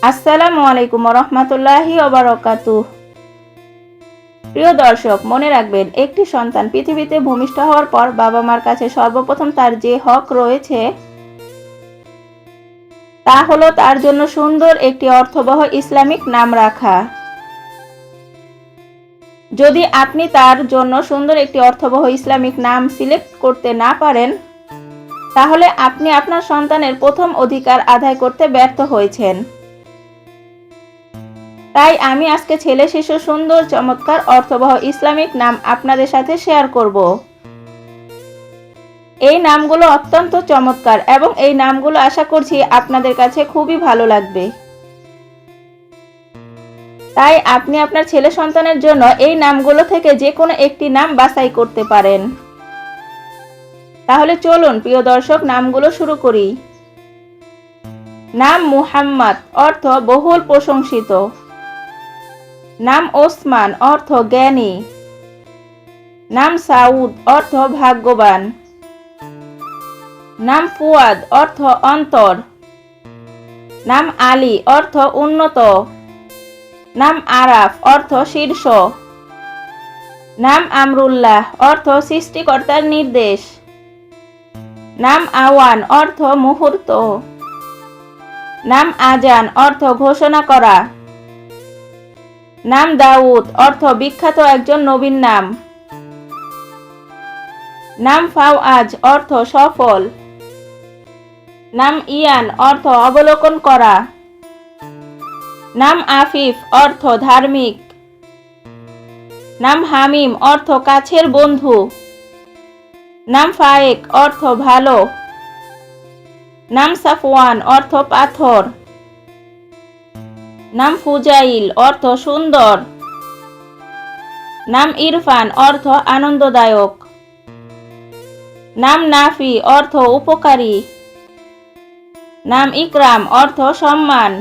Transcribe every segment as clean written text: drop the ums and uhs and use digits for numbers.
আসসালামু আলাইকুম রহমতুল্লাহি ওয়া বারাকাতুহু। প্রিয় দর্শক, মনে রাখবেন, একটি সন্তান পৃথিবীতে ভূমিষ্ঠ হওয়ার পর বাবা মার কাছে সর্বপ্রথম তার যে হক রয়েছে তা হলো তার জন্য সুন্দর একটি অর্থবহ ইসলামিক নাম রাখা। যদি আপনি তার জন্য সুন্দর একটি অর্থবহ ইসলামিক নাম সিলেক্ট করতে না পারেন, তাহলে আপনি আপনার সন্তানের প্রথম অধিকার আদায় করতে ব্যর্থ হয়েছেন। তাই আমি আজকে ছেলে শিশু সুন্দর চমৎকার অর্থবহ ইসলামিক নাম আপনাদের সাথে শেয়ার করব। এই নামগুলো অত্যন্ত চমৎকার এবং এই নামগুলো আশা করছি আপনাদের কাছে খুবই ভালো লাগবে। তাই আপনি আপনার ছেলে সন্তানের জন্য এই নামগুলো থেকে যে কোনো একটি নাম বাছাই করতে পারেন। তাহলে চলুন প্রিয় দর্শক, নামগুলো শুরু করি। নাম মুহাম্মদ, অর্থ বহুল প্রশংসিত। নাম ওসমান, অর্থ জ্ঞানী। নাম সাউদ, অর্থ ভাগ্যবান। নাম ফুয়াদ, অর্থ অন্তর। নাম আলী, অর্থ উন্নত। নাম আরাফ, অর্থ শীর্ষ। নাম আমরুল্লাহ, অর্থ সৃষ্টিকর্তার নির্দেশ। নাম আওয়ান, অর্থ মুহূর্ত। নাম আজান, অর্থ ঘোষণা করা। নাম দাউদ, অর্থ বিখ্যাত একজন নবীর নাম। নাম ফাওয়াজ, অর্থ সফল। নাম ইয়ান, অর্থ অবলোকন করা। নাম আফিফ, অর্থ ধার্মিক। নাম হামিম, অর্থ কাছের বন্ধু। নাম ফায়েক, অর্থ ভালো। নাম সাফওয়ান, অর্থ পাথর। নাম ফুজাইল, অর্থ সুন্দর। নাম ইরফান, অর্থ আনন্দদায়ক। নাম নাফি, অর্থ উপকারী। নাম ইকরাম, অর্থ সম্মান।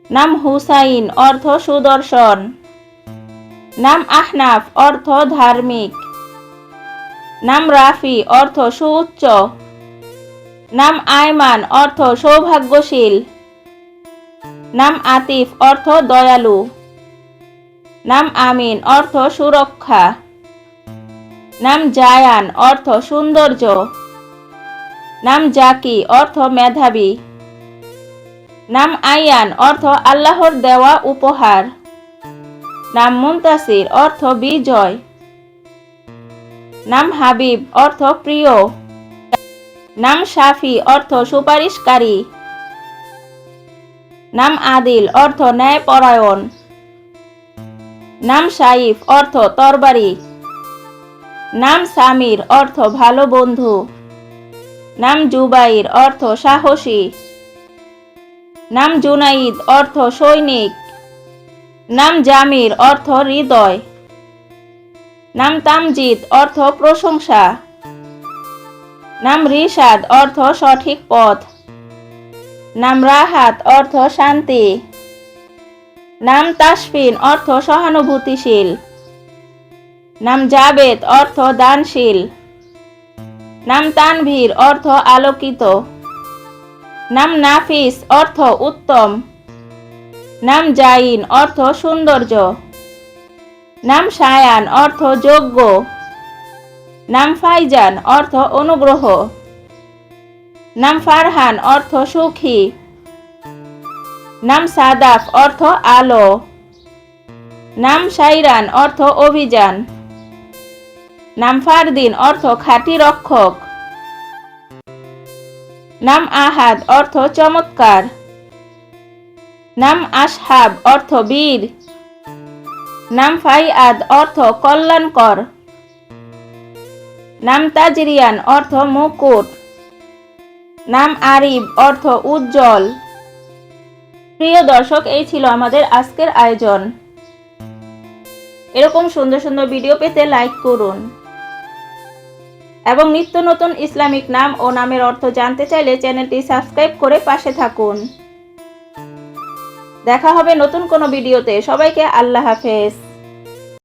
নাম হুসাইন, অর্থ সুদর্শন। নাম আহনাফ, অর্থ ধার্মিক। নাম রাফি, অর্থ সুউচ্চ। নাম আয়মান, অর্থ সৌভাগ্যশীল। নাম আতিফ, অর্থ দয়ালু। নাম আমিন, অর্থ সুরক্ষা। নাম জায়ান, অর্থ সৌন্দর্য। নাম জাকি, অর্থ মেধাবী। নাম আয়ান, অর্থ আল্লাহর দেওয়া উপহার। নাম মুনতাসির, অর্থ বিজয়। নাম হাবিব, অর্থ প্রিয়। নাম শাফি, অর্থ সুপারিশকারী। নাম আদিল, অর্থ ন্যায়পরায়ণ। নাম সাইফ, অর্থ তরবারি। নাম সামির, অর্থ ভালো বন্ধু। নাম জুবাইর, অর্থ সাহসী। নাম জুনাইদ, অর্থ সৈনিক। নাম জামির, অর্থ হৃদয়। নাম তামজিদ, অর্থ প্রশংসা। নাম রিশাদ, অর্থ সঠিক পথ। নাম রাহাত, অর্থ শান্তি। নাম তাসফিন, অর্থ সহানুভূতিশীল। নাম জাবেদ, অর্থ দানশীল। নাম তানভীর, অর্থ আলোকিত। নাম নাফিস, অর্থ উত্তম। নাম জাইন, অর্থ সৌন্দর্য। নাম শায়ান, অর্থ যোগ্য। নাম ফাইজান, অর্থ অনুগ্রহ। নাম ফারহান, অর্থ সুখী। নাম সাদাফ, অর্থ আলো। নাম সাইরান, অর্থ অভিযান। নাম ফারদিন, অর্থ খাঁটি রক্ষক। নাম আহাদ, অর্থ চমৎকার। নাম আসহাব, অর্থ বীর। নাম ফাইয়াদ, অর্থ কল্যাণকর। নাম তাজরিয়ান, অর্থ মুকুট। নাম আরিব, অর্থ উজ্জ্বল। প্রিয় দর্শক, এই ছিল আমাদের আজকের আয়োজন। এরকম সুন্দর সুন্দর ভিডিও পেতে লাইক করুন এবং নিত্য নতুন ইসলামিক নাম ও নামের অর্থ জানতে চাইলে চ্যানেলটি সাবস্ক্রাইব করে পাশে থাকুন। দেখা হবে নতুন কোনো ভিডিওতে। সবাইকে আল্লাহ হাফেজ।